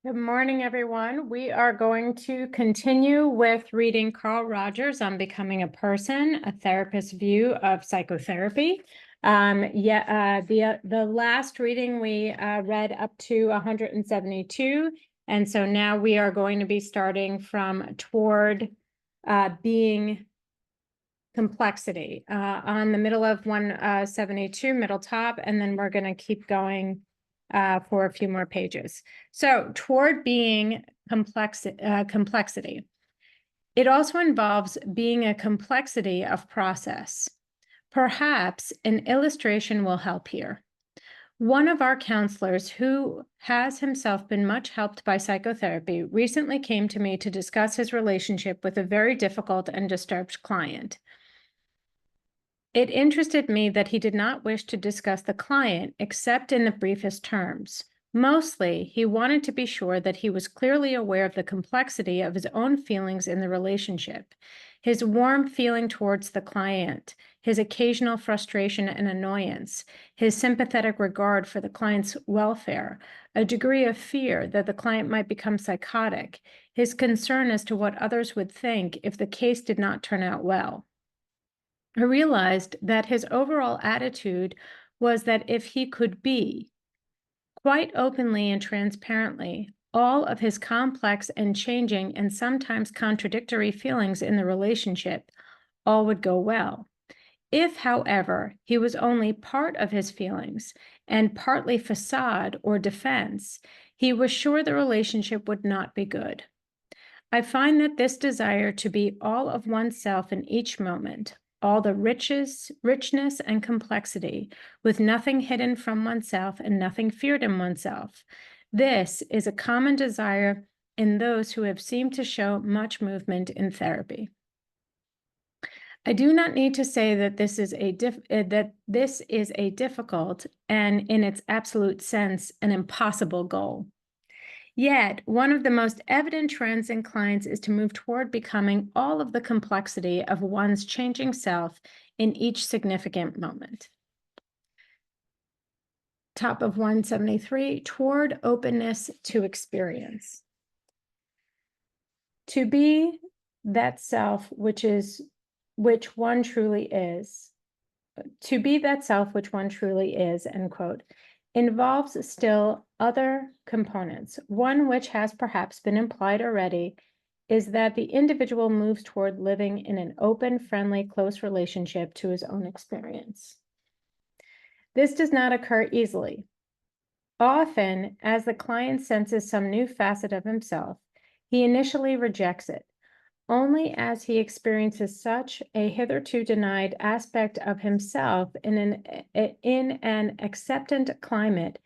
Good morning, everyone. We are going to continue with reading Carl Rogers on Becoming a Person, a Therapist's View of Psychotherapy. The last reading we read up to 172, and so now we are going to be starting from toward being complexity on the middle of 172, middle top, and then we're going to keep going for a few more pages. So toward being complexity. It also involves being a complexity of process. Perhaps an illustration will help here. One of our counselors, who has himself been much helped by psychotherapy, recently came to me to discuss his relationship with a very difficult and disturbed client. It interested me that he did not wish to discuss the client except in the briefest terms. Mostly, he wanted to be sure that he was clearly aware of the complexity of his own feelings in the relationship, his warm feeling towards the client, his occasional frustration and annoyance, his sympathetic regard for the client's welfare, a degree of fear that the client might become psychotic, his concern as to what others would think if the case did not turn out well. I realized that his overall attitude was that if he could be, quite openly and transparently, all of his complex and changing and sometimes contradictory feelings in the relationship, all would go well. If, however, he was only part of his feelings and partly facade or defense, he was sure the relationship would not be good. I find that this desire to be all of oneself in each moment, all the richness and complexity, with nothing hidden from oneself and nothing feared in oneself. This is a common desire in those who have seemed to show much movement in therapy. I do not need to say that this is a difficult and, in its absolute sense, an impossible goal. Yet, one of the most evident trends in clients is to move toward becoming all of the complexity of one's changing self in each significant moment. Top of 173, toward openness to experience. To be that self which one truly is. To be that self which one truly is, end quote, involves still other components. One which has perhaps been implied already is that the individual moves toward living in an open, friendly, close relationship to his own experience. This does not occur easily. Often, as the client senses some new facet of himself, he initially rejects it. Only as he experiences such a hitherto denied aspect of himself in an acceptant climate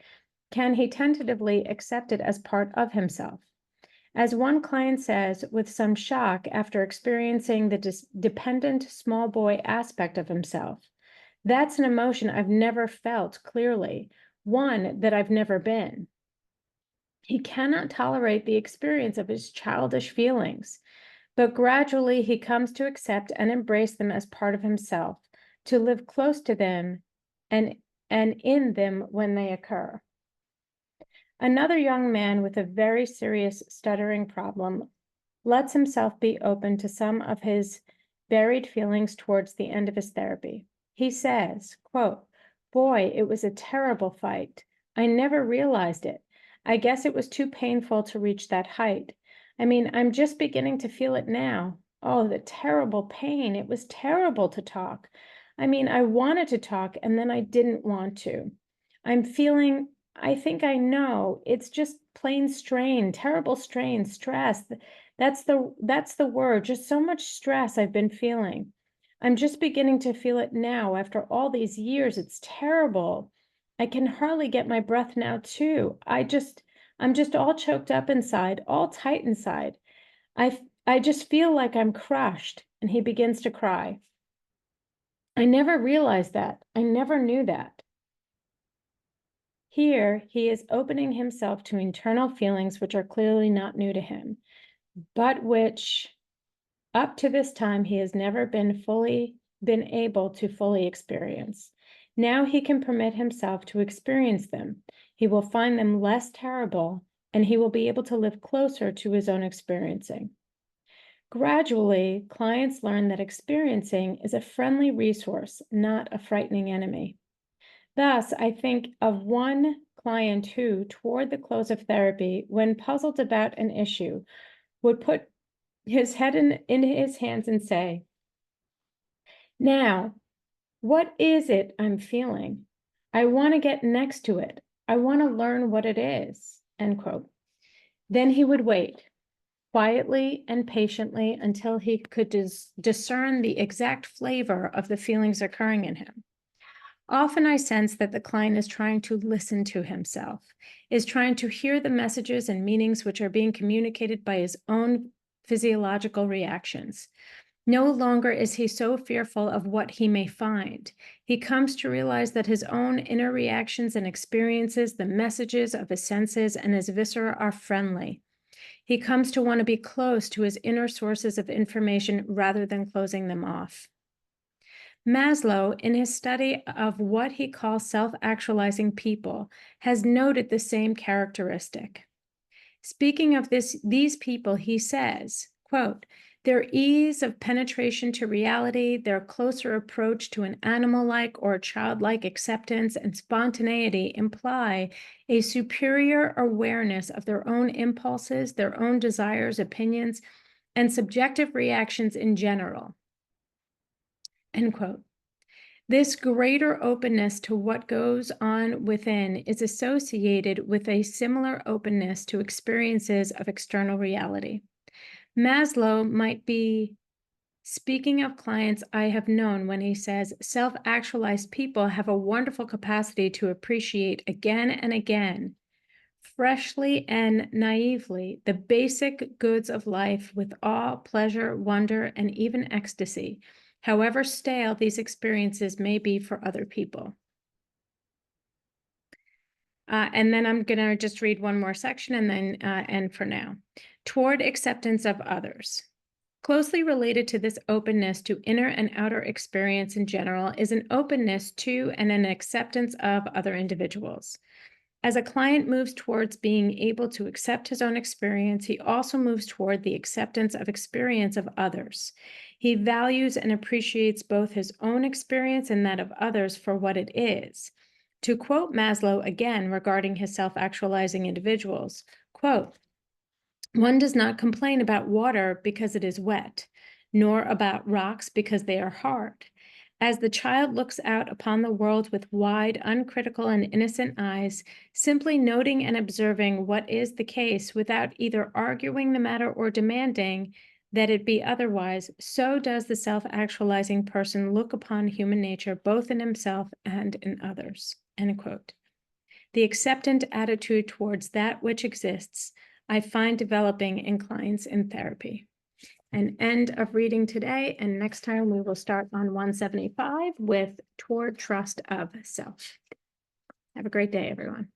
can he tentatively accept it as part of himself. As one client says with some shock after experiencing the dependent small boy aspect of himself, "That's an emotion I've never felt clearly, one that I've never been." He cannot tolerate the experience of his childish feelings, but gradually he comes to accept and embrace them as part of himself, to live close to them and in them when they occur. Another young man with a very serious stuttering problem lets himself be open to some of his buried feelings towards the end of his therapy. He says, quote, "Boy, it was a terrible fight. I never realized it. I guess it was too painful to reach that height. I mean, I'm just beginning to feel it now. Oh, the terrible pain. It was terrible to talk. I mean, I wanted to talk and then I didn't want to. I think I know, it's just plain strain, terrible strain, stress. That's the word, just so much stress I've been feeling. I'm just beginning to feel it now after all these years. It's terrible. I can hardly get my breath now too. I'm just all choked up inside, all tight inside. I just feel like I'm crushed." And he begins to cry. "I never realized that. I never knew that." Here, he is opening himself to internal feelings which are clearly not new to him, but which, up to this time, he has never been able to fully experience. Now he can permit himself to experience them. He will find them less terrible and he will be able to live closer to his own experiencing. Gradually, clients learn that experiencing is a friendly resource, not a frightening enemy. Thus, I think of one client who, toward the close of therapy, when puzzled about an issue, would put his head in his hands and say, "Now, what is it I'm feeling? I want to get next to it. I want to learn what it is," end quote. Then he would wait quietly and patiently until he could discern the exact flavor of the feelings occurring in him. Often I sense that the client is trying to listen to himself, is trying to hear the messages and meanings which are being communicated by his own physiological reactions. No longer is he so fearful of what he may find. He comes to realize that his own inner reactions and experiences, the messages of his senses and his viscera are friendly. He comes to want to be close to his inner sources of information rather than closing them off. Maslow, in his study of what he calls self-actualizing people, has noted the same characteristic. Speaking of these people, he says, quote, "Their ease of penetration to reality, their closer approach to an animal-like or childlike acceptance and spontaneity imply a superior awareness of their own impulses, their own desires, opinions, and subjective reactions in general." End quote. This greater openness to what goes on within is associated with a similar openness to experiences of external reality. Maslow might be speaking of clients I have known when he says, self-actualized people have a wonderful capacity to appreciate again and again, freshly and naively, the basic goods of life with awe, pleasure, wonder, and even ecstasy, however stale these experiences may be for other people. And then I'm going to just read one more section and then end for now. Toward acceptance of others. Closely related to this openness to inner and outer experience in general is an openness to and an acceptance of other individuals. As a client moves towards being able to accept his own experience, he also moves toward the acceptance of experience of others. He values and appreciates both his own experience and that of others for what it is. To quote Maslow again regarding his self-actualizing individuals, quote, "One does not complain about water because it is wet, nor about rocks because they are hard. As the child looks out upon the world with wide, uncritical, and innocent eyes, simply noting and observing what is the case without either arguing the matter or demanding that it be otherwise, so does the self-actualizing person look upon human nature both in himself and in others." End quote. The acceptant attitude towards that which exists, I find developing in clients in therapy. An end of reading today, and next time we will start on 175 with Toward Trust of Self. Have a great day, everyone.